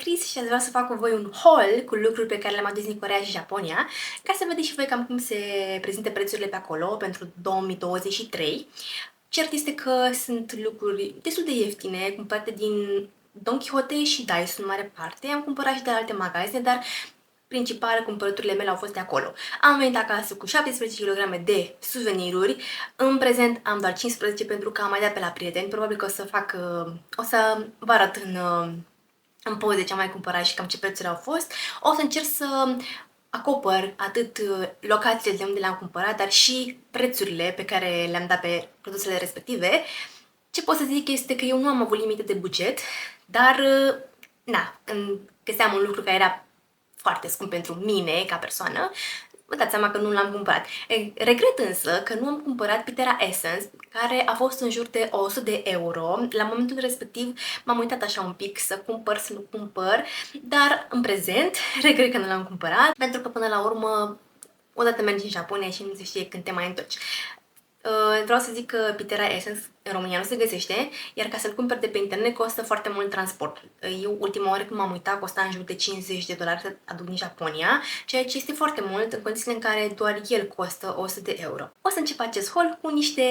Chris și ați vrea să fac cu voi un haul cu lucruri pe care le-am adus din Coreea și Japonia, ca să vedeți și voi cam cum se prezintă prețurile pe acolo pentru 2023. Cert este că sunt lucruri destul de ieftine, cumpărate din Don Quixote și Daiso în mare parte. Am cumpărat și de alte magazine, dar principal cumpărăturile mele au fost de acolo. Am venit acasă cu 17 kg de suveniruri. În prezent am doar 15 pentru că am mai dat pe la prieteni. Probabil că o să vă arăt în poze ce am mai cumpărat și cam ce prețuri au fost. O să încerc să acopăr atât locațiile de unde le-am cumpărat, dar și prețurile pe care le-am dat pe produsele respective. Ce pot să zic este că eu nu am avut limite de buget, dar când găseam un lucru care era foarte scump pentru mine ca persoană, vă dați seama că nu l-am cumpărat. Regret însă că nu am cumpărat Pitera Essence, care a fost în jur de 100 de euro. La momentul respectiv m-am uitat așa un pic să cumpăr, să nu cumpăr, dar în prezent regret că nu l-am cumpărat, pentru că până la urmă odată mergi în Japonia și nu se știe când te mai întorci. Vreau să zic că Pitera Essence în România nu se găsește, iar ca să-l cumperi de pe internet costă foarte mult transport. Eu ultima oară când m-am uitat costa în jur de $50 să aduc din Japonia, ceea ce este foarte mult în condițiile în care doar el costă 100 de euro. O să încep acest haul cu niște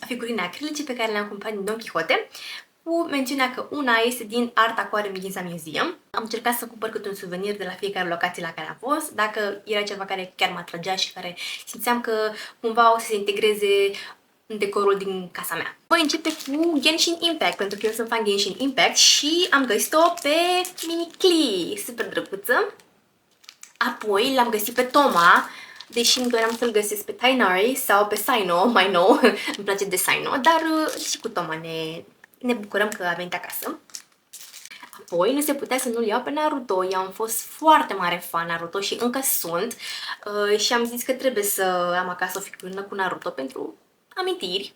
figurine acrilice pe care le-am cumpărat din Don Quixote, cu mențiunea că una este din Art Aquarium Ginza Museum. Am încercat să cumpăr câte un suvenir de la fiecare locație la care am fost, dacă era ceva care chiar mă atragea și care simțeam că cumva o să se integreze în decorul din casa mea. Voi începe cu Genshin Impact, pentru că eu sunt fan Genshin Impact și am găsit-o pe Mimikli, super drăguță. Apoi l-am găsit pe Toma, deși nu doream să-l găsesc pe Tainari sau pe Saino, mai nou, îmi place de Saino, dar și cu Toma ne bucurăm că a venit acasă. Apoi, nu se putea să nu-l iau pe Naruto. Eu am fost foarte mare fan Naruto și încă sunt și am zis că trebuie să am acasă o figurină cu Naruto pentru amintiri.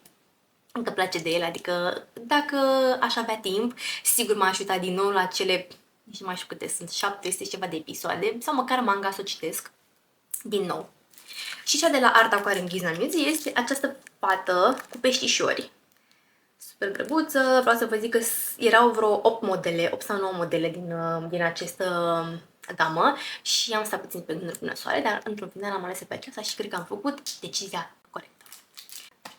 Încă place de el, adică dacă aș avea timp, sigur m-aș uita din nou la cele, nici nu mai știu câte sunt, 700 ceva de episoade, sau măcar manga să o citesc din nou. Și cea de la Art Aquarium Ginza Museum este această fată cu peștișori. Super drăguță, vreau să vă zic că erau vreo 8 modele, 8 sau 9 modele din această gamă și am stat puțin pe gânduri până soare, dar într-un final am ales pe aceasta și cred că am făcut decizia corectă.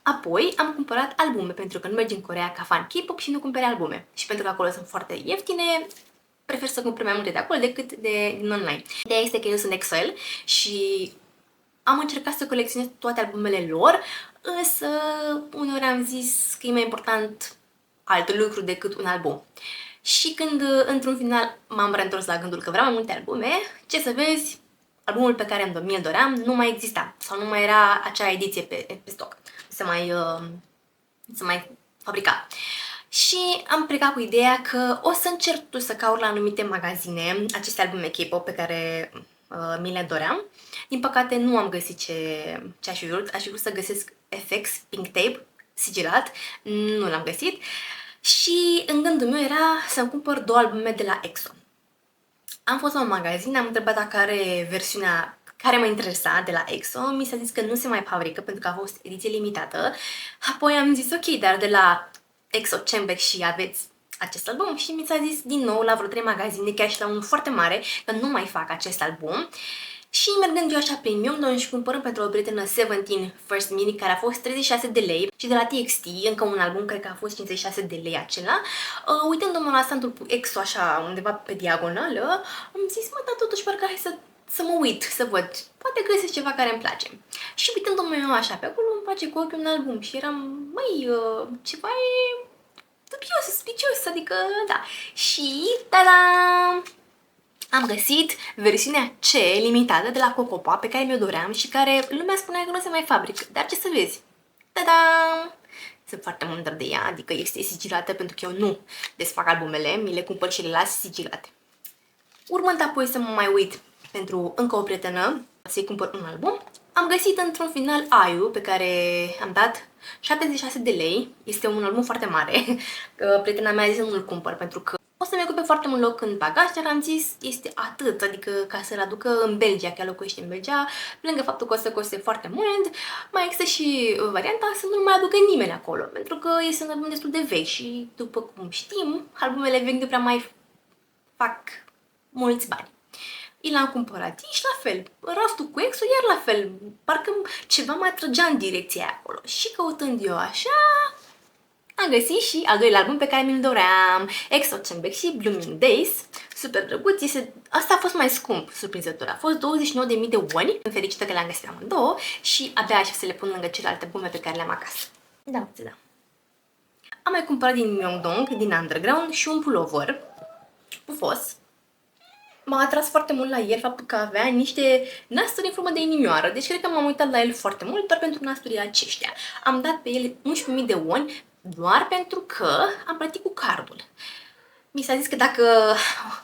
Apoi am cumpărat albume, pentru că nu mergi în Coreea ca fan K-pop și nu cumperi albume. Și pentru că acolo sunt foarte ieftine, prefer să cumpăr mai multe de acolo decât din online. Ideea este că eu sunt Excel și am încercat să colecționez toate albumele lor, însă uneori am zis că e mai important alt lucru decât un album. Și când într-un final m-am reîntors la gândul că vreau mai multe albume, ce să vezi, albumul pe care mi-l doream nu mai exista sau nu mai era acea ediție pe stoc, nu se mai fabrica. Și am plecat cu ideea că o să încerc să caut la anumite magazine aceste albume K-pop pe care mi le doream. Din păcate nu am găsit ce aș fi vrut. Aș fi vrut să găsesc FX Pink Tape sigilat, nu l-am găsit. Și în gândul meu era să-mi cumpăr 2 albume de la EXO. Am fost la un magazin, am întrebat dacă are versiunea care mă interesa de la EXO. Mi s-a zis că nu se mai fabrică pentru că a fost ediție limitată. Apoi am zis ok, dar de la EXO Chambeck și aveți acest album și mi s-a zis din nou la vreo 3 magazine, chiar și la unul foarte mare, că nu mai fac acest album. Și mergând eu așa prin Myeongdong și cumpărând pentru o prietenă Seventeen First Mini, care a fost 36 de lei, și de la TXT, încă un album, cred că a fost 56 de lei acela, uitându-mă la standul cu EXO așa undeva pe diagonală, am zis, mă, dar totuși parcă hai să mă uit, să văd, poate găsesc ceva care îmi place. Și uitându-mă eu așa pe acolo, îmi face cu ochiul un album și eram, măi, ceva e dubios, suspicios, adică, da. Și, tada! Am găsit versiunea C limitată de la Cocopa pe care mi-o doream și care lumea spunea că nu se mai fabrică. Dar ce să vezi? Tada! Sunt foarte mândră de ea, adică este sigilată pentru că eu nu desfac albumele, mi le cumpăr și le las sigilate. Urmând apoi să mă mai uit pentru încă o prietenă să-i cumpăr un album, am găsit într-un final IU pe care am dat 76 de lei. Este un album foarte mare. Prietena mea a zis să nu-l cumpăr pentru că o să-mi ocupe foarte mult loc în bagaj, dar am zis este atât, adică ca să-l aducă în Belgia, că ea locuiește în Belgia, lângă faptul că o să coste foarte mult, mai există și varianta să nu-l mai aducă nimeni acolo, pentru că este un album destul de vechi și, după cum știm, albumele vechi nu prea mai fac mulți bani. I l-am cumpărat și la fel, raftul cu EXO iar la fel, parcă ceva mă atrăgea în direcția aia acolo. Și căutând eu așa, am găsit și al doilea album pe care mi-l doream, EXO Chamber și Blooming Days, super drăguț. Asta a fost mai scump, surprinzător, a fost 29.000 de won. Sunt fericită că le-am găsit amândouă și abia aștept să le pun lângă celelalte albume pe care le-am acasă. Da. Am mai cumpărat din Myeongdong, din Underground, și un pullover pufos. M-a atras foarte mult la el faptul că avea niște nasturi în formă de inimioară, deci cred că m-am uitat la el foarte mult doar pentru nasturii aceștia. Am dat pe el 11.000 de won doar pentru că am plătit cu cardul. Mi s-a zis că dacă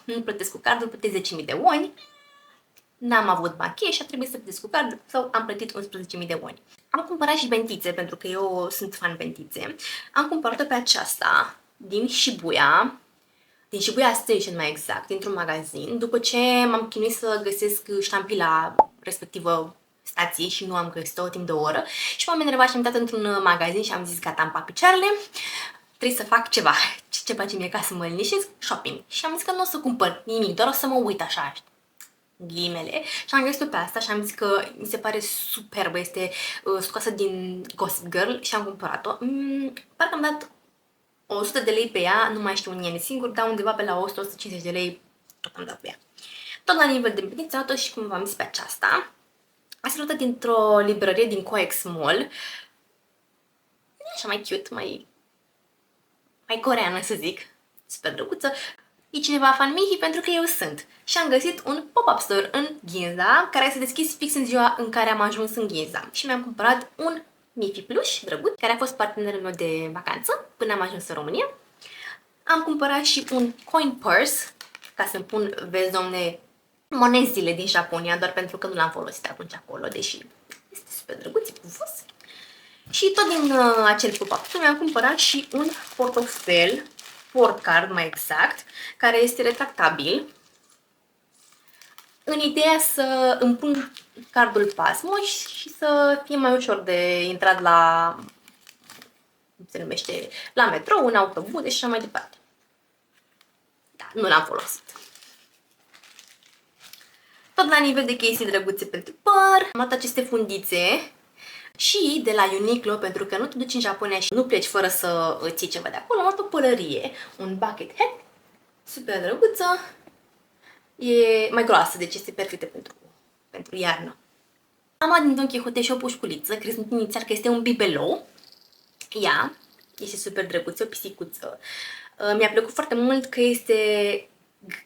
nu plătesc cu cardul, plătesc 10.000 de won. N-am avut bani cash și a trebuit să plătesc cu cardul sau am plătit 11.000 de won. Am cumpărat și bentițe, pentru că eu sunt fan bentițe. Am cumpărat-o pe aceasta din Shibuya Station mai exact, dintr-un magazin, după ce m-am chinuit să găsesc ștampila respectivă stației și nu am găsit-o timp de o oră și m-am enervat și am intrat într-un magazin și am zis gata, am pac picioarele, trebuie să fac ceva. Ce face mie ca să mă liniștesc? Shopping. Și am zis că nu o să cumpăr nimic, doar o să mă uit așa, ghilimele, și am găsit-o pe asta și am zis că mi se pare superbă, este scoasă din Gossip Girl și am cumpărat-o. Parcă am dat 100 de lei pe ea, nu mai știu un yen singur, dar undeva pe la 100-150 de lei tot am dat pe ea. Tot la nivel de beniță, am dat și cum v-am zis pe aceasta. Asta luată dintr-o librărie din Coex Mall. Așa mai cute, mai coreană să zic. Super drăguță. E cineva fan Mihi pentru că eu sunt. Și am găsit un pop-up store în Ginza, care se deschis fix în ziua în care am ajuns în Ginza. Și mi-am cumpărat un Mifi Plush, drăguț, care a fost partenerul meu de vacanță până am ajuns în România. Am cumpărat și un coin purse, ca să-mi pun, vezi, domne, monezile din Japonia, doar pentru că nu l-am folosit atunci acolo, deși este super drăguț, e pufos. Și tot din acel pop-up mi-am cumpărat și un portofel, portcard mai exact, care este retractabil, în ideea să îmi pun cardul Pasmo și să fie mai ușor de intrat la, cum se numește, la metrou, în autobuz și așa mai departe. Da, nu l-am folosit. Tot la nivel de chestii drăguțe pentru păr, am luat aceste fundițe și de la Uniqlo, pentru că nu te duci în Japonia și nu pleci fără să îți iei ceva de acolo, am luat o pălărie, un bucket hat, super drăguță. E mai groasă, deci este perfectă pentru iarnă. Am luat din Don Quixote și o pușculiță, crezând inițial că este un bibelou. Ea este super drăguță, o pisicuță. Mi-a plăcut foarte mult că este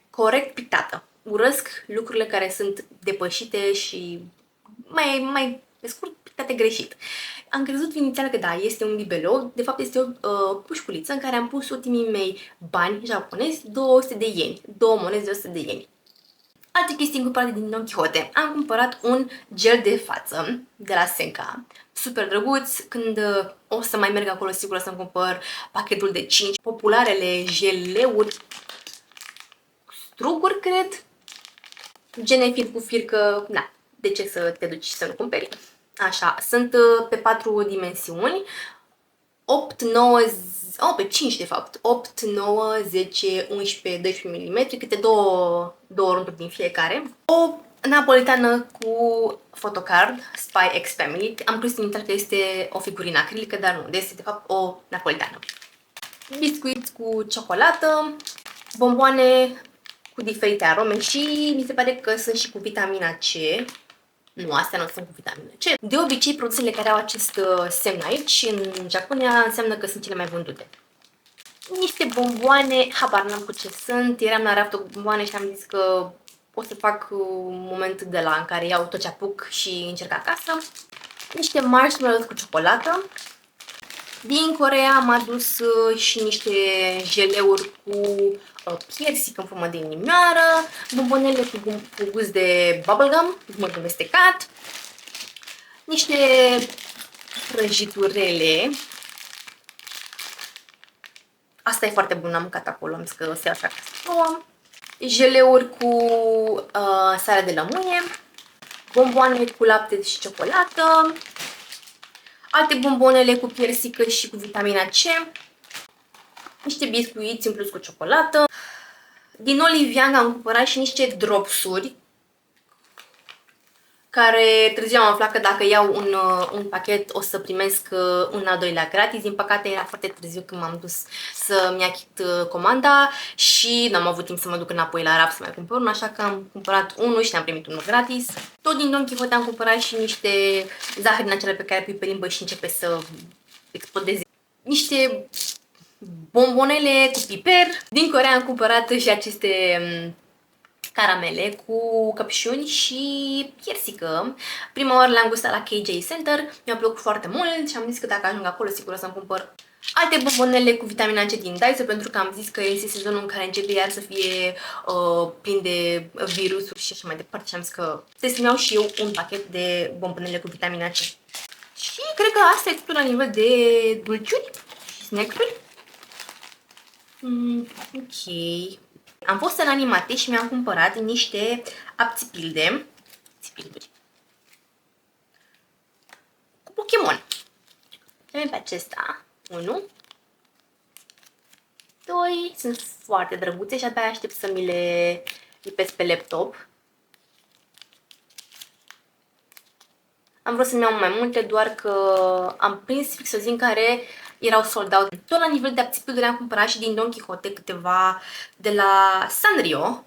corect pictată. Urăsc lucrurile care sunt depășite și mai pe scurt pictate greșit. Am crezut inițial că da, este un bibelou, de fapt este o pușculiță în care am pus ultimii mei bani japonezi, 200 de ieni, două monezi de 100 de ieni. Alte chestii cumpărate din Don Quixote. Am cumpărat un gel de față de la Senka. Super drăguț. Când o să mai merg acolo, sigur o să-mi cumpăr pachetul de 5 popularele geleuri, struguri, cred. Gene fir cu fir, că, na, de ce să te duci să nu cumperi? Așa, sunt pe 4 dimensiuni, 8, 9, pe 5 de fapt, 8, 9, 10, 11, 12 mm, câte două rânduri din fiecare. O napolitană cu photocard, Spy X Family. Am crezut inițial că este o figurină acrilică, dar nu, este de fapt o napolitană. Biscuiți cu ciocolată, bomboane cu diferite arome și mi se pare că sunt și cu vitamina C. Nu, astea nu sunt cu vitamina C. De obicei, produsele care au acest semn aici, în Japonia, înseamnă că sunt cele mai vândute. Niște bomboane, habar n-am cu ce sunt, eram la raftul cu bomboane și am zis că o să fac un moment de la în care iau tot ce apuc și încerc acasă. Niște marshmallows cu ciocolată. Din Coreea am adus și niște jeleuri cu piersic în formă de inimioară, bombonele cu gust de bubblegum, mult amestecat, niște prăjiturele. Asta e foarte bun, am mâncat acolo, am zis că o să iau așa acasă. Jeleuri cu sare de lămâie, bomboane cu lapte și ciocolată, alte bombonele cu piersică și cu vitamina C, niște biscuiți în plus cu ciocolată, Din Oliviang am cumpărat și niște dropsuri care târziu am aflat că dacă iau un pachet o să primesc un al doilea gratis. Din păcate era foarte târziu când m-am dus să-mi achit comanda și n-am avut timp să mă duc înapoi la Rap să mai cumpăr unul, așa că am cumpărat unul și ne-am primit unul gratis. Tot din Don Quixote am cumpărat și niște zahări din acelea pe care pui pe limbă și începe să explodeze. Niște bombonele cu piper. Din Coreea am cumpărat și aceste caramele cu căpșuni și piersică. Prima oară le-am gustat la KJ Center, mi-a plăcut foarte mult și am zis că dacă ajung acolo sigur o să-mi cumpăr alte bombonele cu vitamina C din Daiso, pentru că am zis că este sezonul în care începe iar să fie plin de virusuri și așa mai departe și am zis că trebuie să-mi iau și eu un pachet de bombonele cu vitamina C. Și cred că asta e tot la nivel de dulciuri și snack-uri. Ok. Am fost în Animate și mi-am cumpărat niște apțipilde cu Pokémon. Avem pe acesta 1, 2, sunt foarte drăguțe și abia aștept să mi le lipesc pe laptop. Am vrut să-mi iau mai multe, doar că am prins fix o zi în care erau sold out. Tot la nivel de apțipilde le-am cumpărat și din Don Quixote câteva de la Sanrio.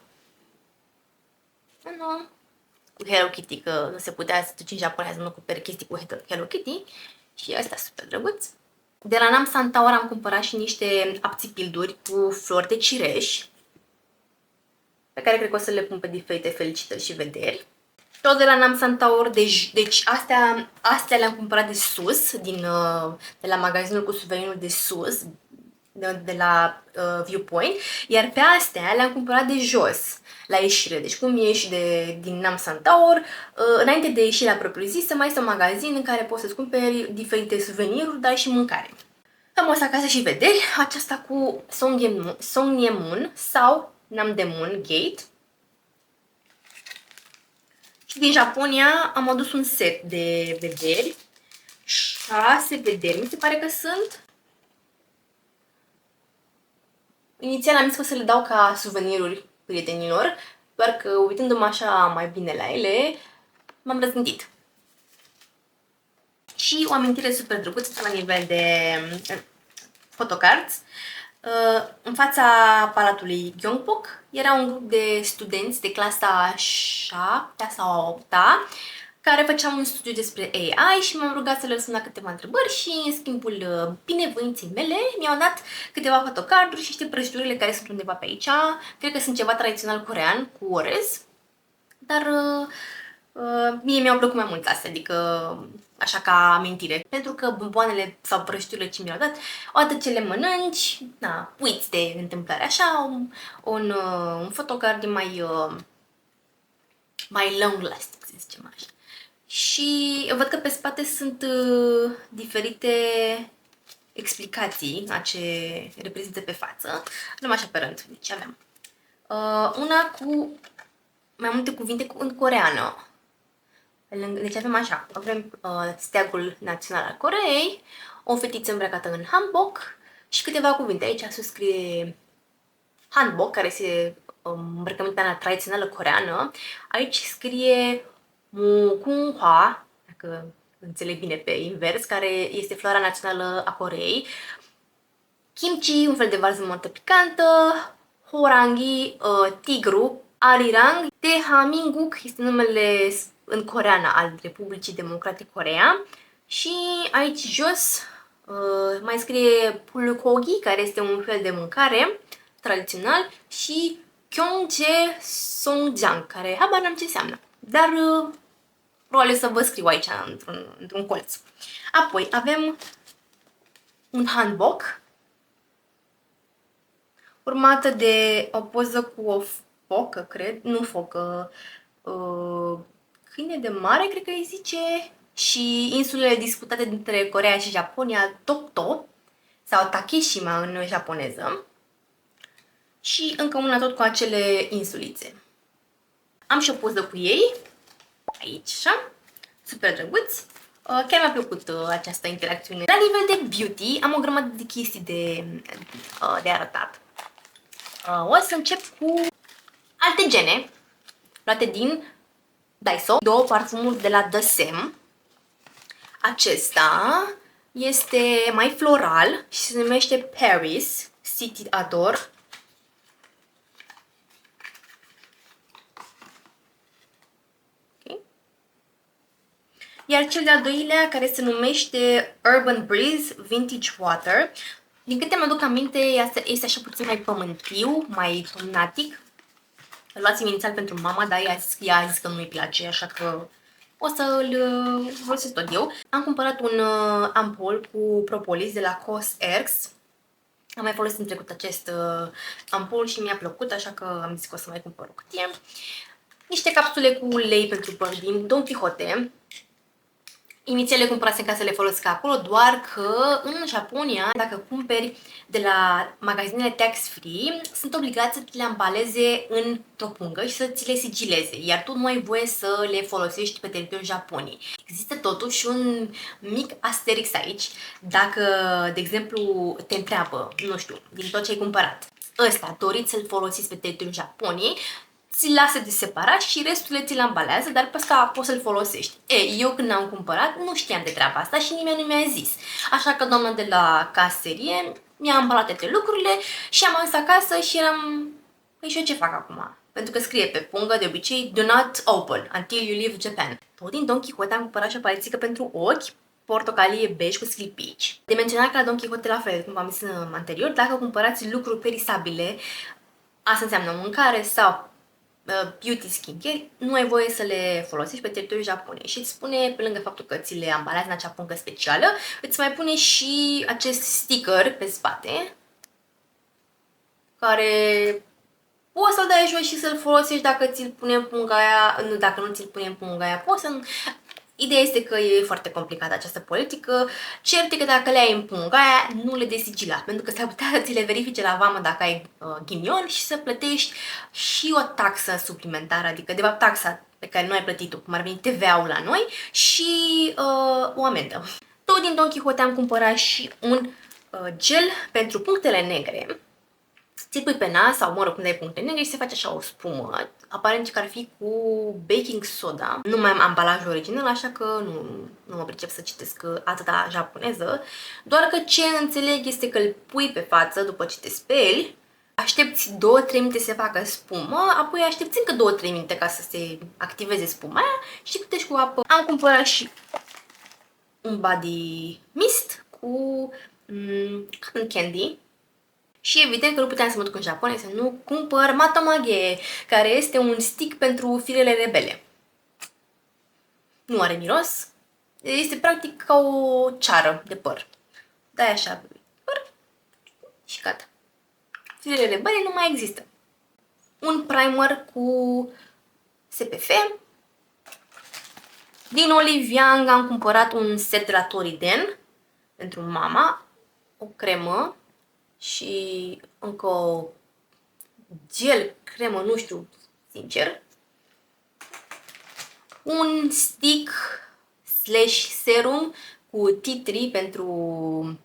Cu Hello Kitty, că nu se putea să duci în Japonia să nu cumperi chestii cu Hello Kitty. Și ăsta super drăguț. De la Nam Santaur am cumpărat și niște apțipilduri cu flori de cireș, pe care cred că o să le pun pe diferite felicitări și vederi. Tot de la Nam Santaur, deci astea le-am cumpărat de sus, de la magazinul cu suveninul de sus, de la Viewpoint, iar pe astea le-am cumpărat de jos, la ieșire. Deci cum ieși din Nam Santaur, înainte de ieșirea propriu-zisă, mai este un magazin în care poți să-ți cumperi diferite suveniruri, dar și mâncare. Am o să acasă și vederi, aceasta cu Songyemun sau Namdaemun Gate. Și din Japonia am adus un set de vederi, 6 vederi, mi se pare că sunt. Inițial am zis că o să le dau ca suveniruri prietenilor, doar că uitându-mă așa mai bine la ele, m-am răzgândit. Și o amintire super drăguță la nivel de photocards. În fața Palatului Gyeongbok era un grup de studenți de clasa 7 sau 8-a care făceam un studiu despre AI și m-am rugat să le răspund la câteva întrebări și în schimbul binevoinței mele mi-au dat câteva photocarduri și niște prăjiturile care sunt undeva pe aici. Cred că sunt ceva tradițional corean cu orez, dar mie mi-au plăcut mai mult astea, adică așa ca amintire. Pentru că bomboanele sau prăjiturile ce mi-au dat, odată ce le mănânci, uiți de întâmplare. Așa, un photocard mai long lasting, să zicem așa. Și văd că pe spate sunt diferite explicații a ce reprezintă pe față. Luăm așa pe rând. Deci avem una cu mai multe cuvinte în coreeană. Deci avem așa, avem steagul național al Coreei, o fetiță îmbrăcată în hanbok și câteva cuvinte. Aici sus scrie hanbok, care este îmbrăcămintea tradițională coreeană. Aici scrie mugunghwa, dacă înțeleg bine pe invers, care este floarea națională a Coreei. Kimchi, un fel de varză mortă picantă. Horangi, tigru. Arirang, Daehanminguk este numele în coreeană al Republicii Democrate Coreea. Și aici jos mai scrie pulgogi, care este un fel de mâncare tradițional, și Gyeongje Songjang, care habar n-am ce înseamnă. Dar probabil să vă scriu aici într-un colț. Apoi avem un hanbok, urmată de o poză cu o focă, cred, nu focă, câine de mare, cred că îi zice, și insulele disputate dintre Coreea și Japonia, Dokdo, sau Takeshima în japoneză, și încă una tot cu acele insulițe. Am și o poză cu ei, aici, așa, super drăguți. Chiar mi-a plăcut această interacțiune. La nivel de beauty, am o grămadă de chestii de arătat. O să încep cu alte gene luate din Daiso, două parfumuri de la The Sem. Acesta este mai floral și se numește Paris City Adore. Okay. Iar cel de-al doilea, care se numește Urban Breeze Vintage Water. Din câte mă duc aminte, este așa puțin mai pământiu, mai tonatic. Îl luați inițial pentru mama, dar ea a zis că nu-i place, așa că o să îl folosesc tot eu. Am cumpărat un ampul cu propolis de la Cos Erx. Am mai folosit în trecut acest ampul și mi-a plăcut, așa că am zis că o să mai cumpăr o cutie. Niște capsule cu ulei pentru păr din Don Quixote. Inițial le cumpărasem ca să le folosesc acolo, doar că în Japonia, dacă cumperi de la magazinele tax-free, sunt obligați să ți le ambaleze într-o pungă și să ți le sigileze, iar tu nu ai voie să le folosești pe teritoriul Japoniei. Există totuși un mic asterix aici, dacă, de exemplu, te întreabă, nu știu, din tot ce ai cumpărat, ăsta doriți să-l folosiți pe teritoriul Japoniei, ți-l lasă de separat și restul ți-l ambalează, dar pe ăsta poți să-l folosești. Eu când am cumpărat nu știam de treaba asta și nimeni nu mi-a zis. Așa că doamna de la caserie mi-a ambalat toate lucrurile și am ajuns acasă și eram... Păi și eu ce fac acum? Pentru că scrie pe pungă de obicei Do not open until you leave Japan. Tot din Don Quixote am cumpărat și o palețică pentru ochi, portocalie beige cu sclipici. De menționat că la Don Quixote la fel, cum v-am zis anterior, dacă cumpărați lucruri perisabile, asta înseamnă mâncare sau beauty skincare, nu ai voie să le folosești pe teritoriul Japoniei și îți spune, pe lângă faptul că ți le ambalează în acea pungă specială, îți mai pune și acest sticker pe spate care poți să-l dai jos și să-l folosești dacă ți-l pune în punga aia, nu, dacă nu ți-l pune în punga aia, poți să... Ideea este că e foarte complicată această politică. Cert e că dacă le ai în punga aia, nu le desigila, pentru că s-ar putea să ți le verifice la vamă dacă ai ghinion și să plătești și o taxă suplimentară, adică de fapt taxa pe care nu ai plătit-o, cum ar veni TVA-ul la noi, și o amendă. Tot din Don Quixote am cumpărat și un gel pentru punctele negre. Ți-l pui pe nas sau, mă rog, când ai puncte negre și se face așa o spumă. Aparent că ar fi cu baking soda. Nu mai am ambalajul original, așa că nu mă pricep să citesc atâta japoneză. Doar că ce înțeleg este că îl pui pe față după ce te speli, aștepți 2-3 minute să se facă spumă, apoi aștepți încă 2-3 minute ca să se activeze spuma aia și putești cu apă. Am cumpărat și un body mist cu cotton candy. Și evident că nu puteam să mă duc în Japonia să nu cumpăr Matomage, care este un stick pentru firele rebele. Nu are miros, este practic ca o ceară de păr. Dai așa păr și gata. Firele rebele nu mai există. Un primer cu SPF. Din Olive Young am cumpărat un set de la Toriden pentru mama, o cremă și încă o gel, cremă, nu știu, sincer. Un stick slash serum cu tea tree pentru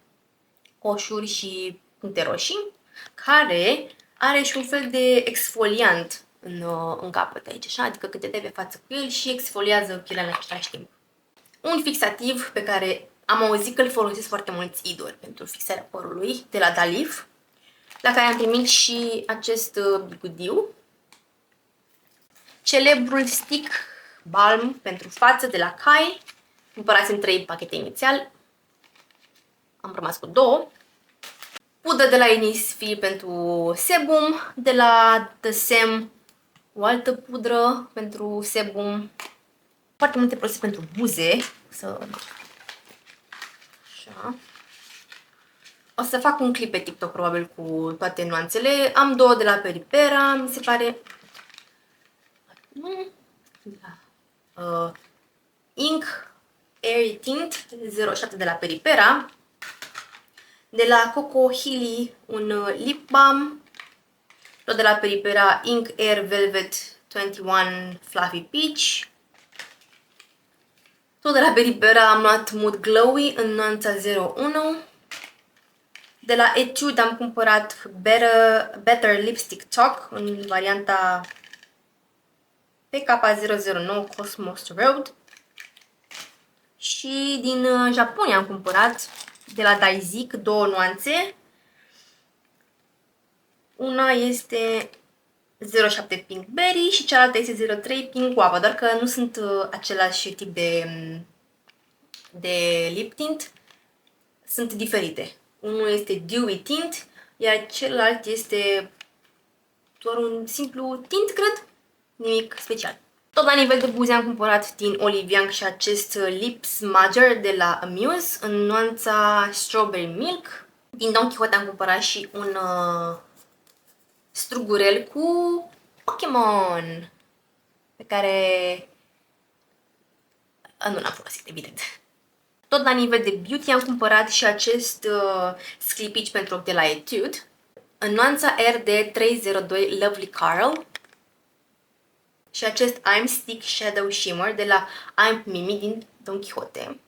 coșuri și puncte roșii, care are și un fel de exfoliant în capăt aici, așa? Adică când te dai pe față cu el și exfoliază pielea în același timp. Un fixativ pe care am auzit că îl folosesc foarte mulți idoli pentru fixarea părului, de la Dalif, la care am primit și acest bigudiu. Celebrul stick balm pentru față de la Kai. Cumpărasem 3 pachete inițial. Am rămas cu 2. Pudră de la Innisfree pentru sebum. De la The Sem o altă pudră pentru sebum. Foarte multe produse pentru buze. Așa. O să fac un clip pe TikTok probabil cu toate nuanțele. Am 2 de la Peripera, mi se pare. Ink Airy Tint 07 de la Peripera. De la Coco Healy un lip balm. Tot de la Peripera Ink Air Velvet 21 Fluffy Peach. Tot de la Peripera am luat Mood Glowy în nuanța 01. De la Etude am cumpărat Better Lipstick Talk în varianta PK009 Cosmos Road. Și din Japonia am cumpărat de la Daizik două nuanțe. Una este 07 Pink Berry și cealaltă este 03 Pink Guava, doar că nu sunt același tip de lip tint, sunt diferite. Unul este Dewy Tint, iar celălalt este doar un simplu tint, cred, nimic special. Tot la nivel de buze am cumpărat din Olive Young și acest lip smudger de la Amuse în nuanța Strawberry Milk. Din Don Quixote am cumpărat și un strugurel cu Pokémon pe care nu l-am folosit, evident. Tot la nivel de beauty am cumpărat și acest sclipici pentru ochi de la Etude în nuanța RD302 Lovely Carl și acest I'm Stick Shadow Shimmer de la I'm Mimi din Don Quixote.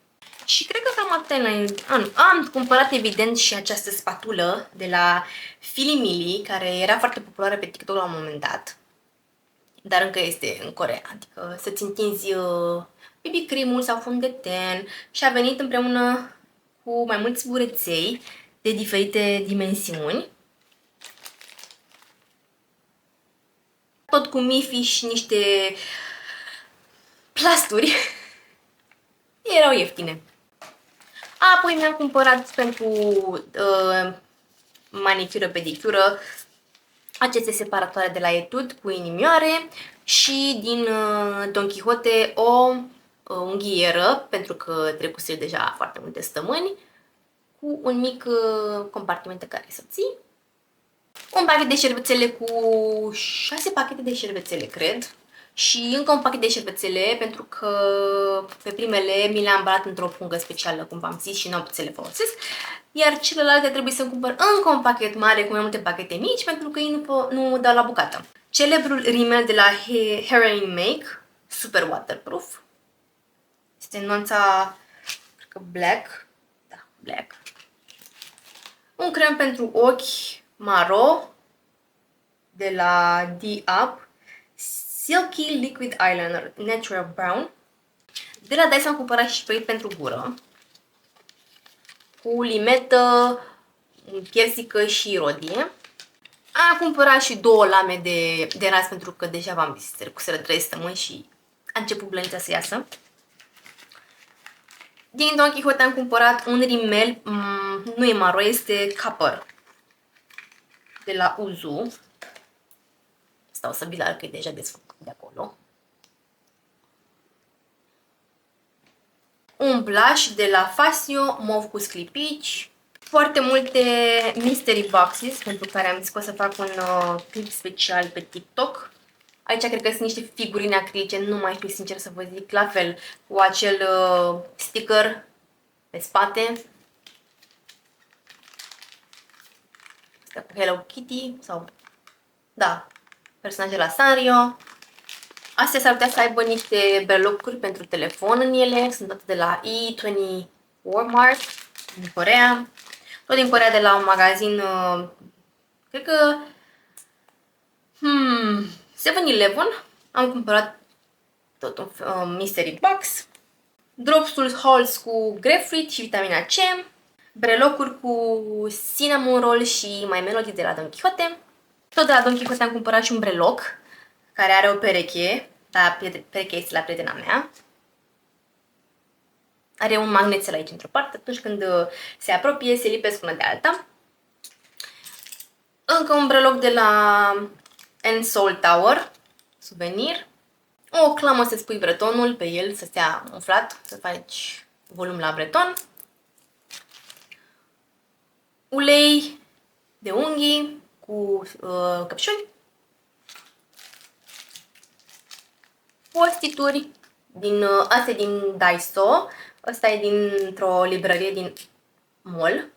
Și cred că cam atât. Am cumpărat evident și această spatulă de la Filimili, care era foarte populară pe TikTok la un moment dat, dar încă este în Coreea, adică să-ți întinzi BB cream-ul sau fund de ten și a venit împreună cu mai mulți bureței de diferite dimensiuni. Tot cu mifi și niște plasturi. Erau ieftine. Apoi mi-am cumpărat pentru manicură, pedicură aceste separatoare de la Etude cu inimioare și din Don Quixote o unghieră, pentru că trecuse deja foarte multe săptămâni, cu un mic compartiment în care să ții. Un pachet de șervețele cu 6 pachete de șervețele, cred. Și încă un pachet de șervețele, pentru că pe primele mi le-am îmbalat într-o pungă specială, cum v-am zis, și nu am putut să le folosesc. Iar celelalte trebuie să-mi cumpăr încă un pachet mare cu mai multe pachete mici, pentru că ei nu dau la bucată. Celebrul rimel de la Hair & Make, super waterproof. Este în nuanța, cred că black. Da, black. Un crem pentru ochi maro de la D-Up. Silky Liquid Eyeliner Natural Brown. De la Dyson am cumpărat și spray pentru gură cu limetă, piersică și rodie. Am cumpărat și două lame de ras, pentru că deja v-am zis, trecuseră 3 săptămâni și a început blănița să iasă. Din Don Quixote am cumpărat un rimel, nu e maro, este Copper de la Uzu. Stau să vi-l arăt că e deja desfăcut de acolo. Un blush de la Fasio, mov cu sclipici. Foarte multe mystery boxes, pentru care am zis că o să fac un clip special pe TikTok. Aici cred că sunt niște figurine acrilice, nu mai știu sincer să vă zic, la fel, cu acel sticker pe spate. Asta cu Hello Kitty sau, da, personaje la Sanrio. Astea s-ar putea să aibă niște berlocuri pentru telefon în ele, sunt toate de la E20 Walmart din Coreea. Tot din Coreea, de la un magazin, cred că 7-Eleven, am cumpărat tot un mystery box. Dropsul Halls cu grapefruit și vitamina C. Brelocuri cu cinnamon roll și My Melody de la Don Quixote. Tot de la Don Quixote am cumpărat și un breloc care are o pereche, dar perechea este la prietena mea. Are un magnețel aici într-o parte, atunci când se apropie, se lipesc una de alta. Încă un breloc de la Soul Tower, suvenir. O clamă să spui bretonul pe el, să stea umflat, să faci volum la breton. Ulei de unghii cu căpșuni. Postituri, astea din Daiso. Ăsta e dintr-o librărie din mall,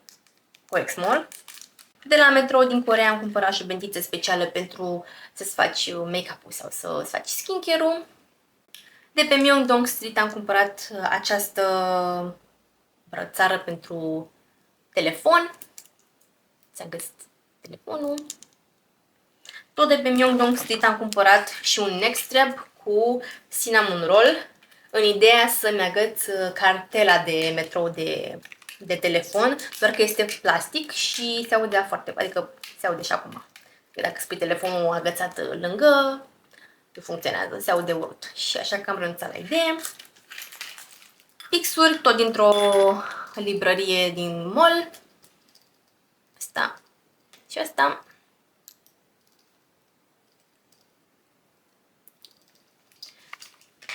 OX Mall. De la Metro din Coreea am cumpărat și bentițe speciale pentru să-ți faci make-up-ul sau să-ți faci skincare-ul. De pe Myeongdong Street am cumpărat această brățară pentru telefon. ți-am găsit telefonul. Tot de pe Myeongdong Street am cumpărat și un neckstrap cu cinnamon roll, în ideea să-mi agăț cartela de metrou de telefon, doar că este plastic și se audea foarte, adică se aude și acum. Că dacă spui telefonul agățat lângă, nu funcționează, se aude urât. Și așa că am renunțat la idee. Pixuri, tot dintr-o librărie din mall. Asta și asta.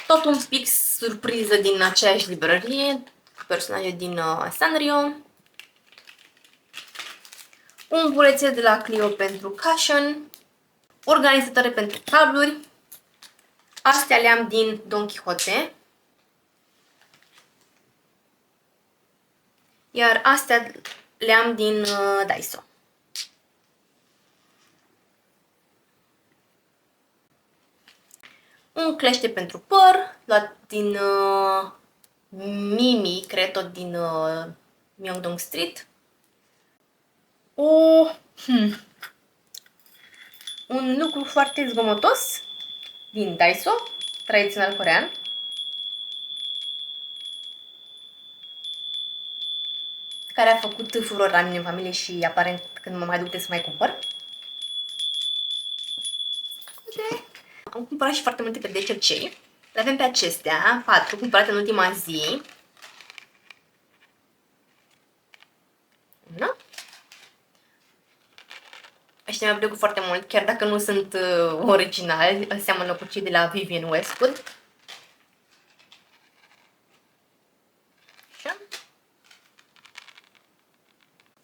Tot un pix surpriză din aceeași librărie, personaje din Sanrio. Un bulețel de la Clio pentru cushion. Organizatoare pentru cabluri. Astea le-am din Don Quixote. Iar astea le-am din Daiso. Un clește pentru păr, luat din Mimi, cred, tot din Myeongdong Street. Un lucru foarte zgomotos din Daiso, tradițional corean. Care a făcut furor la mine în familie și aparent când mă mai duc să mai cumpăr. Am cumpărat și foarte multe pe decercei. Le avem pe acestea, 4, cumpărate în ultima zi. Da? Ăștia mi-au plăcut foarte mult, chiar dacă nu sunt originali, seamănă cu cei de la Vivienne Westwood. Așa.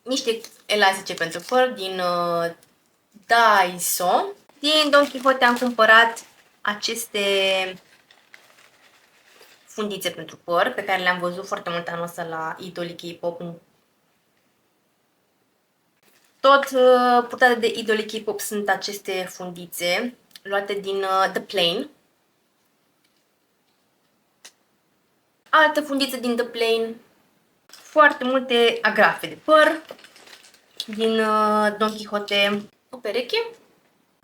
Niște elastice pentru păr din Daiso. Din Don Quixote am cumpărat aceste fundițe pentru păr, pe care le-am văzut foarte mult anul ăsta la idolii K-pop. Tot purtate de idolii K-pop sunt aceste fundițe, luate din The Plane. Altă fundiță din The Plane. Foarte multe agrafe de păr din Don Quixote. O pereche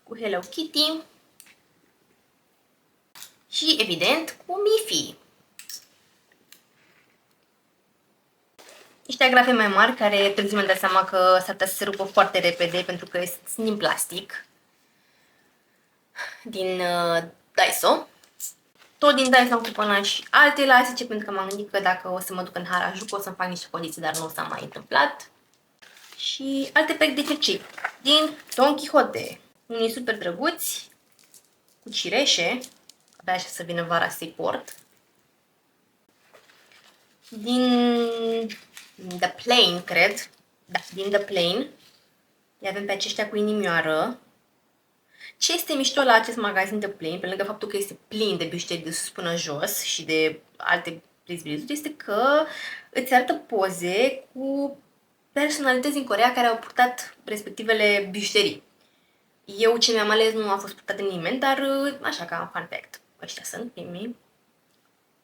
cu Hello Kitty. Și, evident, cu Miffy. Niște agrafe mai mari care târziu mi-am dat seama că s-ar putea să se rupă foarte repede pentru că sunt din plastic. Din Daiso. Tot din Daiso am cumpărat și alte elastice pentru că m-am gândit că dacă o să mă duc în Harajuku o să-mi fac niște condiții, dar nu s-a mai întâmplat. Și alte perechi de cercei din Don Quixote. Unii super drăguți, cu cireșe, abia așa să vină vara să-i port. Din The Plane, cred. Da, din The Plane. Le avem pe aceștia cu inimioară. Ce este mișto la acest magazin The Plane, pe lângă faptul că este plin de bijuterii de sus până jos și de alte prizbilizuri, este că îți arată poze cu personalități din Coreea care au purtat respectivele bijuterii. Eu ce mi-am ales nu a fost purtat de nimeni, dar așa ca fun fact. Ăștia sunt primii.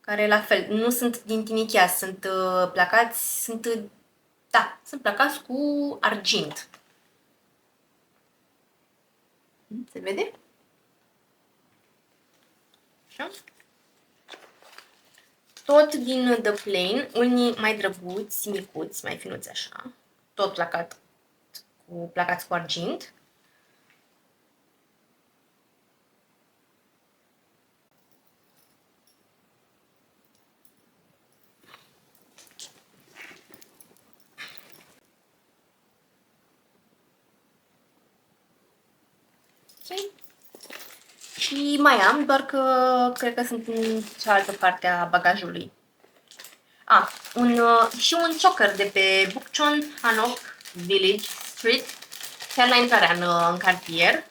Care la fel, nu sunt din tinichea, sunt placați, sunt placați cu argint. Se vede? Așa. Tot din The Plane, unii mai drăguți, micuți, mai finuți așa. Tot placați cu argint. Okay. Și mai am, doar că cred că sunt în cealaltă parte a bagajului. Și un choker de pe Bukchon Hanok Village Street, chiar la intrarea în cartier.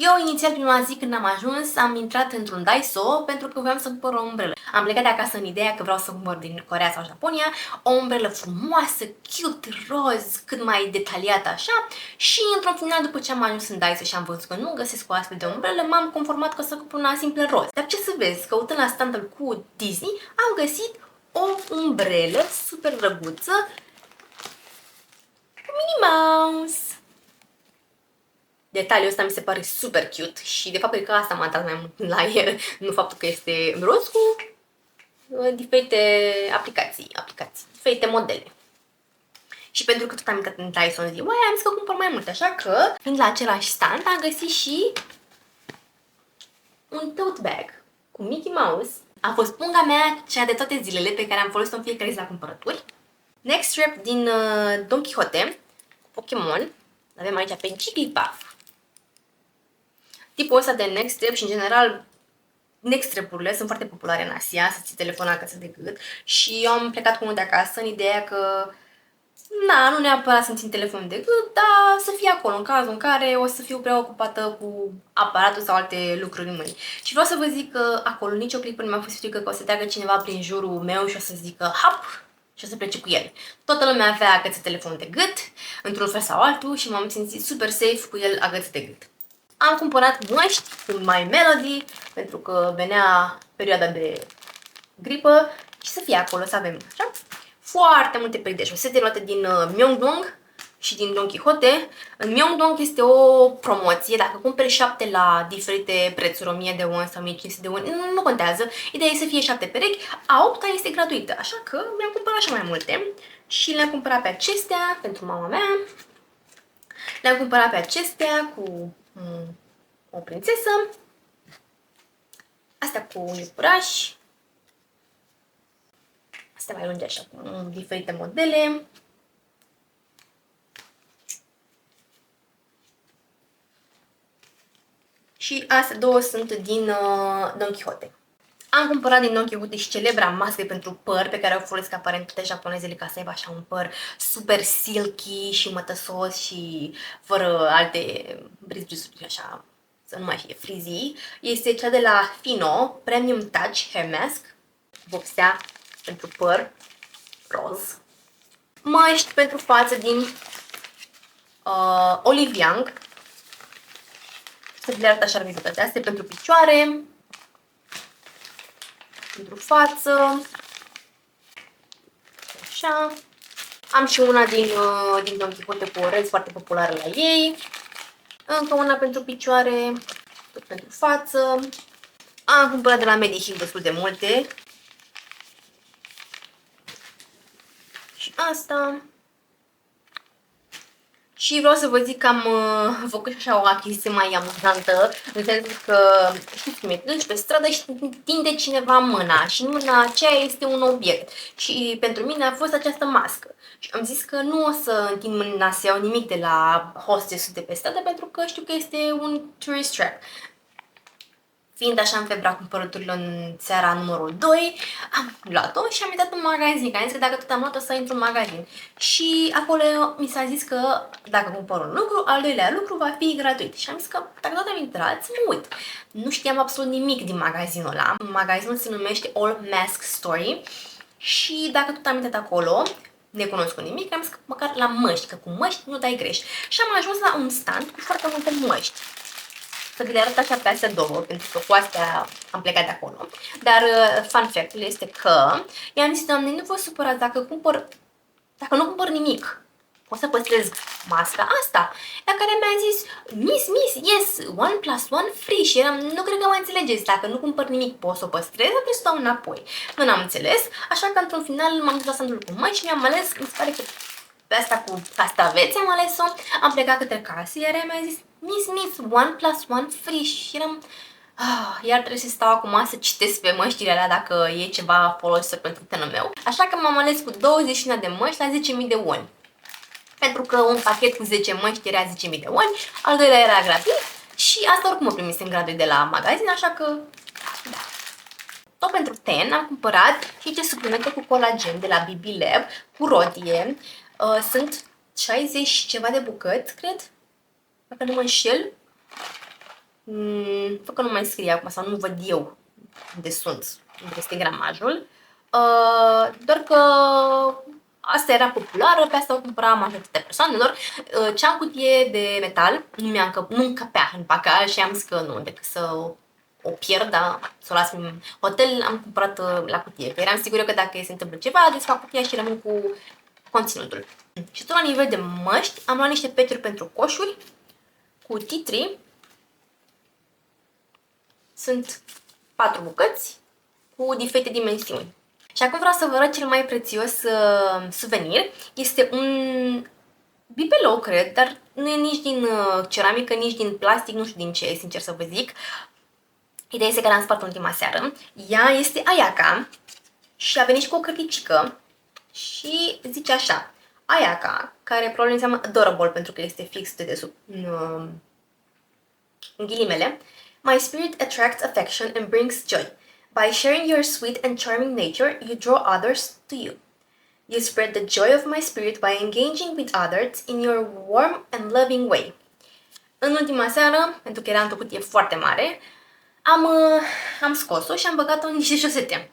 Eu inițial prima zi când am ajuns am intrat într-un Daiso pentru că voiam să cumpăr o umbrelă. Am plecat de acasă în ideea că vreau să cumpăr din Coreea sau Japonia o umbrelă frumoasă, cute, roz, cât mai detaliată așa și într-un final după ce am ajuns în Daiso și am văzut că nu găsesc o astfel de umbrelă, m-am conformat că o să cumpăr una simplă roz. Dar ce să vezi, căutând la standul cu Disney, am găsit o umbrelă super drăguță cu Minnie Mouse. Detaliul ăsta mi se pare super cute și de fapt că asta m-a atras mai mult la el, nu faptul că este roz cu diferite aplicații, diferite modele. Și pentru că tot am intrat în Dyson zi, am zis că cumpăr mai multe, așa că, fiind la același stand, am găsit și un tote bag cu Mickey Mouse. A fost punga mea cea de toate zilele pe care am folosit-o în fiecare zi la cumpărături. Next Trip din Don Quixote, Pokémon. Avem aici pe Jigglypuff. Tipul ăsta de Next Step și în general Next Step-urile sunt foarte populare în Asia, să ții telefonul acasă de gât și eu am plecat cu unul de acasă în ideea că nu neapărat să-mi țin telefonul de gât, dar să fie acolo în cazul în care o să fiu preocupată cu aparatul sau alte lucruri în mâini. Și vreau să vă zic că acolo nicio clipă nu mi-a fost frică că o să treacă cineva prin jurul meu și o să zică hap și o să plece cu el. Toată lumea avea agățat telefonul de gât, într-un fel sau altul și m-am simțit super safe cu el agățat de gât. Am cumpărat măști cu My Melody, pentru că venea perioada de gripă și să fie acolo, să avem așa. Foarte multe perechi de șosete luate din Myeongdong și din Don Quixote. În Myeongdong este o promoție, dacă cumperi 7 la diferite prețuri, 1000 de won sau 1500 de won, nu contează. Ideea e să fie 7 perechi, a 8-a este gratuită, așa că mi-am cumpărat și mai multe. Și le-am cumpărat pe acestea pentru mama mea. Le-am cumpărat pe acestea cu o prințesă. Astea cu un iepuraș. Astea mai lungi așa, cu diferite modele. Și astea două sunt din Don Quixote. Am cumpărat din Don Quixote și celebra mască pentru păr, pe care o folosesc aparent toate japonezele ca să aibă așa un păr super silky și mătăsos și fără alte brizbrizuri așa, să nu mai fie frizzy. Este cea de la Fino, Premium Touch Hair Mask, vopsea pentru păr, roz. Măști pentru față din Olive Young. Să le arăt așa rapid. Astea pentru picioare, pentru față, așa. Am și una din Don Quixote cu orez, foarte populară la ei. Încă una pentru picioare, tot pentru față. Am cumpărat de la Mediheal destul de multe. Și asta. Și vreau să vă zic că am făcut așa o achiziție mai amuzantă, în sensul că știți cum e, te duci pe stradă și tinde cineva mâna și mâna aceea este un obiect. Și pentru mine a fost această mască. Și am zis că nu o să întind mâna să iau nimic de la hostess de pe stradă pentru că știu că este un tourist trap. Fiind așa în febra cumpărăturilor în seara numărul 2, am luat-o și am intrat în magazin. Am zis că dacă tot am luat-o să intru în magazin. Și acolo mi s-a zis că dacă cumpăr un lucru, al doilea lucru va fi gratuit. Și am zis că dacă tot am intrat, să mă uit. Nu știam absolut nimic din magazinul ăla. Magazinul se numește All Mask Story. Și dacă tot am intrat acolo, necunoscut nimic, am zis că măcar la măști, că cu măști nu dai greș. Și am ajuns la un stand cu foarte multe măști. Să vi le arăt așa pe astea două, pentru că cu astea am plecat de acolo. Dar fun fact-ul este că i-am zis, Doamne, nu vă supărați dacă nu cumpăr nimic. O să păstrez masca asta. La care mi-a zis, Miss, yes, 1+1 free. Și eram, nu cred că mă înțelegeți, dacă nu cumpăr nimic pot să o păstrez, atunci să dau înapoi. Nu n-am înțeles, așa că într-un final m-am dus la standul cu măști și mi-am ales, mi se pare că pe asta cu castraveți am ales-o, am plecat către casă, iar ea mi-a zis, Miss, 1+1 free și eram, iar trebuie să stau acum să citesc pe măștile alea dacă e ceva folositor pentru tenul meu. Așa că m-am ales cu 21 de măști la 10.000 de won. Pentru că un pachet cu 10 măști era 10.000 de won, al doilea era gratuit și asta oricum o primisem gratuit de la magazin, așa că, da. Tot pentru ten am cumpărat și ce suplimente cu colagen de la BB Lab cu rodie. Sunt 60 ceva de bucăți, cred, dacă nu mă înșel. Fă că nu mai scrie acum sau nu văd eu unde sunt, unde este gramajul. Doar că asta era populară, pe asta o cumpăra majoritatea persoanelor. Cea în cutie de metal nu încăpea în pacaj și am zis că nu, decât să o pierd, dar să o las în hotel, am cumpărat la cutie. Că eram sigură că dacă se întâmplă ceva, desfac cutia și rămân cu conținutul. Și tot la nivel de măști, am luat niște peturi pentru coșuri cu titri. Sunt 4 bucăți cu diferite dimensiuni. Și acum vreau să vă arăt cel mai prețios suvenir. Este un bibelou, cred, dar nu e nici din ceramică, nici din plastic, nu știu din ce, sincer să vă zic. Ideea este că l-am spart ultima seară. Ea este Ayaka și a venit și cu o cărticică și zice așa: Ayaka, care probabil înseamnă adorable pentru că este fix de desubt, în ghilimele. My spirit attracts affection and brings joy. By sharing your sweet and charming nature, you draw others to you. You spread the joy of my spirit by engaging with others in your warm and loving way. În ultima seară, pentru că era într-o cutie foarte mare, am scos-o și am băgat-o în niște șosete.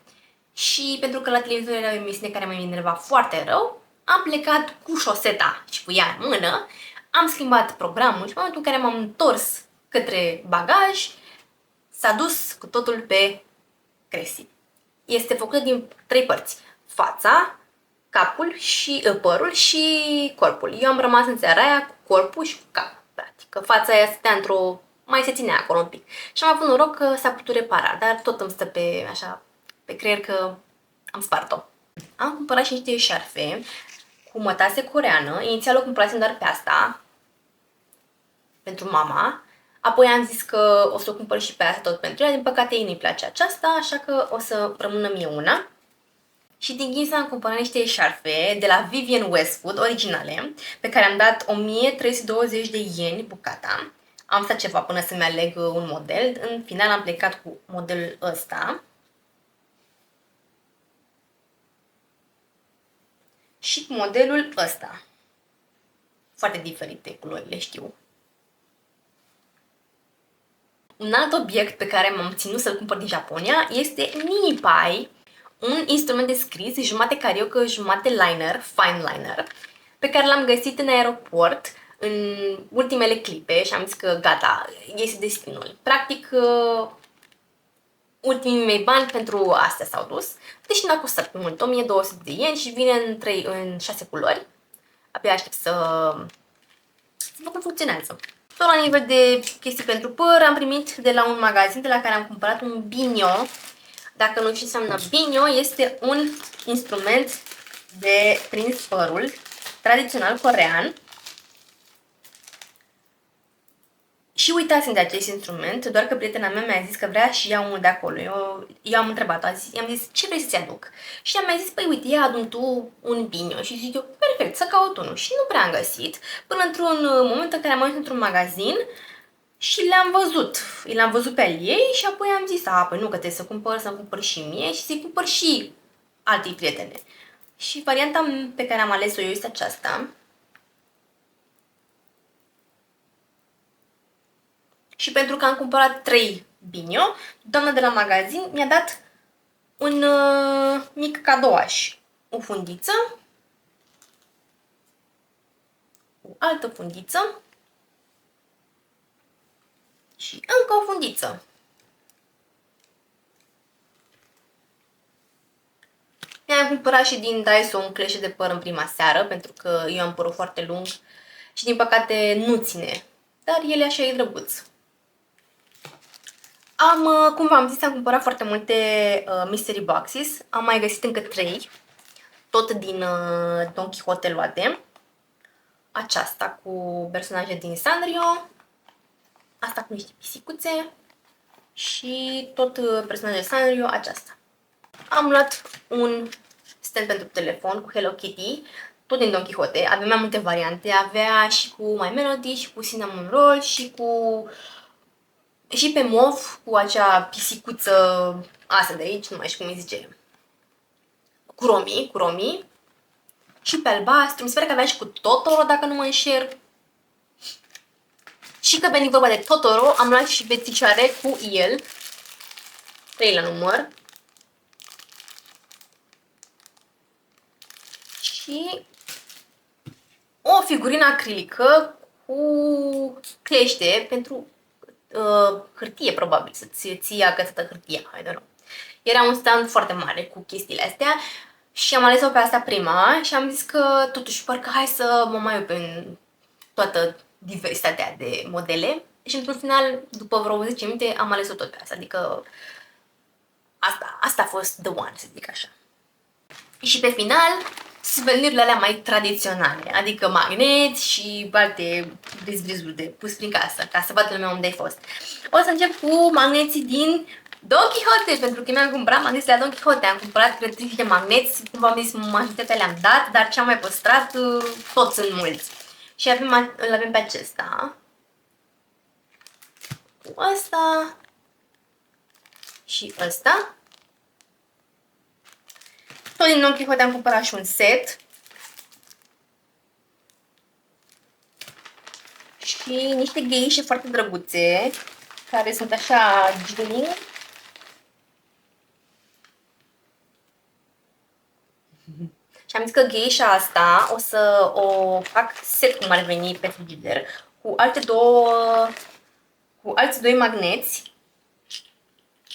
Și pentru că la televizor era o emisiune care mă enerva foarte rău, am plecat cu șoseta și cu ea în mână, am schimbat programul și în momentul în care m-am întors către bagaj, s-a dus cu totul pe cresi. Este făcută din 3 părți: fața, capul și părul și corpul. Eu am rămas în seara aia cu corpul și cu capul, practic. Că fața aia stătea mai se ținea acolo un pic. Și am avut noroc că s-a putut repara, dar tot îmi stă pe creier că am spart-o. Am cumpărat și niște șarfe cu mătase coreană. Inițial o cumpărasem doar pe asta, pentru mama. Apoi am zis că o să o cumpăr și pe asta tot pentru ea. Din păcate ei nu-i place aceasta, așa că o să rămână mie una. Și din Ginza am cumpărat niște eșarfe de la Vivienne Westwood, originale, pe care am dat 1320 de ieni bucata. Am stat ceva până să-mi aleg un model. În final am plecat cu modelul ăsta. Și cu modelul ăsta. Foarte diferite culorile, știu. Un alt obiect pe care m-am ținut să-l cumpăr din Japonia este MiniPie, un instrument de scris, jumate cariocă, jumate liner, fine liner, pe care l-am găsit în aeroport în ultimele clipe și am zis că gata, este destinul. Practic, ultimii mei bani pentru astea s-au dus, deși n-a costat mult, 1200 de ieni și vine în 6 culori. Abia aștept să văd cum funcționează. Tot la nivel de chestii pentru păr, am primit de la un magazin de la care am cumpărat un binyo. Dacă nu știți ce înseamnă binyo, este un instrument de prins părul tradițional corean. Și uitați de acest instrument, doar că prietena mea mi-a zis că vrea și ea unul de acolo. Eu am întrebat-o, i-am zis, ce vrei să-ți aduc? Și ea mi-a zis, păi uite, ia adu tu un binyo. Și zic eu, perfect, să caut unul. Și nu prea am găsit, până într-un moment în care am ajuns într-un magazin și l-am văzut pe al ei și apoi am zis, păi nu, că trebuie să cumpăr și mie și să-i cumpăr și altei prietene. Și varianta pe care am ales-o eu este aceasta. Și pentru că am cumpărat 3 binyo, doamna de la magazin mi-a dat un mic cadouaș. O fundiță, o altă fundiță și încă o fundiță. Mi-am cumpărat și din Daiso un cleșe de păr în prima seară, pentru că eu am părul foarte lung și din păcate nu ține, dar el așa e drăguț. Cum v-am zis, am cumpărat foarte multe mystery boxes. Am mai găsit încă 3, tot din Don Quixote luate. Aceasta cu personaje din Sanrio, asta cu niște pisicuțe și tot personaje Sanrio, aceasta. Am luat un stand pentru telefon cu Hello Kitty, tot din Don Quixote. Avea mai multe variante, avea și cu My Melody, și cu Cinnamon Roll, și pe mov cu acea pisicuță asta de aici, nu mai știu cum îi zice, cu Romi, și pe albastru, mi se pare că avea și cu Totoro, dacă nu mă înșel. Și că veni vorba de Totoro, am luat și bețișoare cu el. 3 la număr. Și o figurină acrilică cu clește pentru hârtie, probabil, să-ți ții agățată hârtia, I don't know. Era un stand foarte mare cu chestiile astea și am ales-o pe asta prima și am zis că totuși parcă hai să mă mai uit în toată diversitatea de modele și într-un final, după vreo 10 minute, am ales-o tot pe asta, adică asta a fost the one, să zic așa. Și pe final, suvenirurile alea mai tradiționale, adică magneți și alte brizbrizuri de pus prin casă, ca să vadă lumea unde ai fost. O să încep cu magneții din Don Quixote, pentru că mi-am cumpărat magneți la Don Quixote, am cumpărat cred 30 de magneți, cum v-am zis, majoritatea le-am dat, dar ce am mai păstrat, toți sunt mulți. Și îl avem pe acesta, cu ăsta și ăsta. Tot din Don Quixote am cumpărat și un set. Și niște gheișe foarte drăguțe, care sunt așa jiggling. Și am zis că gheișa asta o să o fac set cum ar veni pe frigider, cu alți doi magneți.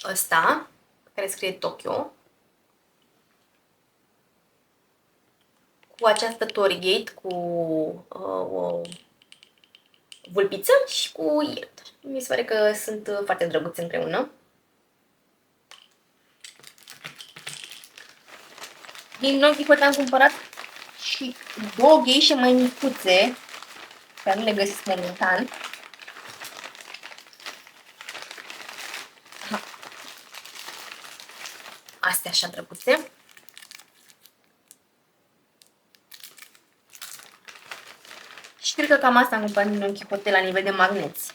Ăsta, care scrie Tokyo. Cu această Torigate, cu o vulpiță și cu el. Mi se pare că sunt foarte drăguți împreună. Din Don Quixote am cumpărat și două gheișe mai micuțe, care nu le găsesc momentan. Astea așa drăguțe. Și cred că cam asta am cumpărat din Don Quixote la nivel de magneți.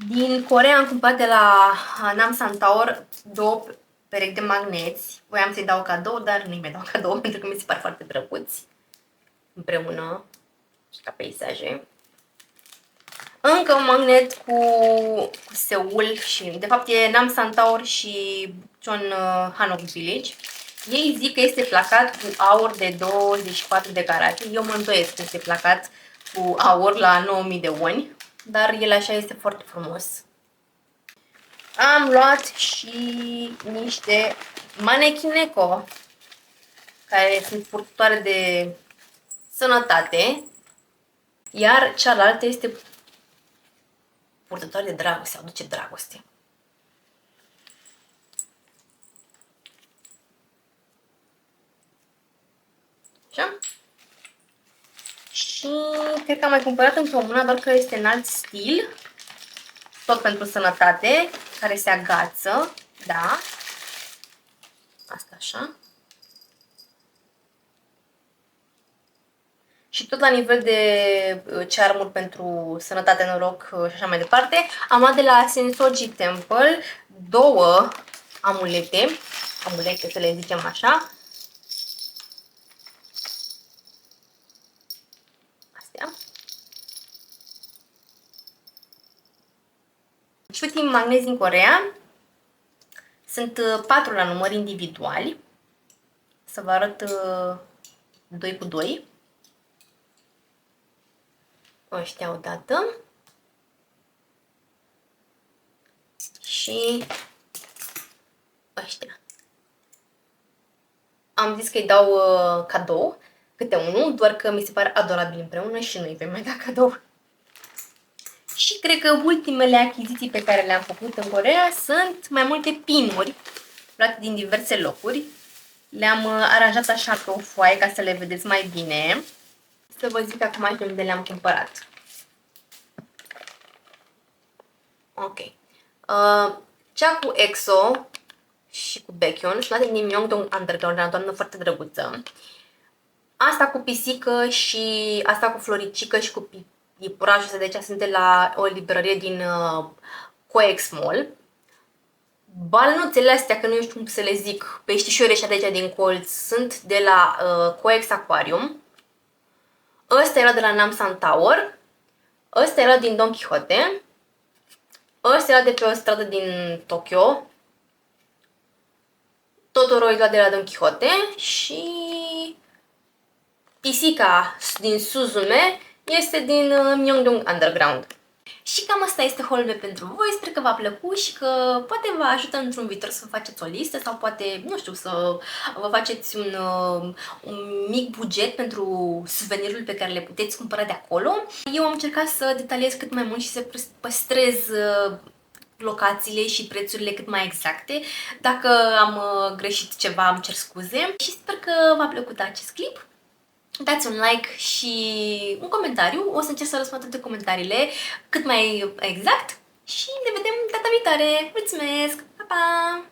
Din Coreea am cumpărat de la Namsan Tower 2 perechi de magneți. Voiam să-i dau cadou, dar nu-i mai dau cadou pentru că mi se par foarte drăguți împreună și ca peisaje. Încă un magnet cu Seul și, de fapt, e Namsan Tower și Cheonhanok Village. Ei zic că este placat cu aur de 24 de carate. Eu mă îndoiesc că este placat cu aur la 9000 de won, dar el așa este foarte frumos. Am luat și niște manechineko, care sunt purtătoare de sănătate, iar cealaltă este purtătoare de dragoste, aduce dragoste. Așa? Și cred că am mai cumpărat încă una, doar că este în alt stil, tot pentru sănătate, care se agață, da. Asta așa. Și tot la nivel de cearmuri pentru sănătate, noroc și așa mai departe, am luat de la Sensoji Temple două amulete, să le zicem așa. Astea. Și ultimii magnezi din Coreea. Sunt 4 la număr individuali. Să vă arăt 2 cu 2. Ăștia odată. Și ăștia. Am zis că îi dau cadou, câte unul, doar că mi se pare adorabil împreună și nu îi voi mai da cadou. Și cred că ultimele achiziții pe care le-am făcut în Coreea sunt mai multe pinuri luate din diverse locuri. Le-am aranjat așa pe o foaie ca să le vedeți mai bine. Să vă zic acum de unde le-am cumpărat. Ok. Cea cu EXO și cu Baekhyun și luate din Myeongdong Underground, o doamnă foarte drăguță. Asta cu pisică și asta cu floricică și cu iepurașul, deci sunt de la o librărie din Coex Mall. Balnuțele astea, că nu știu cum să le zic, peștișoare și de din colț, sunt de la Coex Aquarium. Ăsta era de la Namsan Tower. Ăsta era din Don Quixote. Ăsta era de pe o stradă din Tokyo. Totoro era de la Don Quixote și pisica din Suzume este din Myeongdong Underground. Și cam asta este haul meu pentru voi, sper că v-a plăcut și că poate vă ajută într-un viitor să faceți o listă sau poate, nu știu, să vă faceți un mic buget pentru suvenirurile pe care le puteți cumpăra de acolo. Eu am încercat să detaliez cât mai mult și să păstrez locațiile și prețurile cât mai exacte. Dacă am greșit ceva, îmi cer scuze și sper că v-a plăcut acest clip. Dați un like și un comentariu. O să încerc să răspund toate comentariile cât mai exact și ne vedem data viitoare. Mulțumesc! Pa, pa!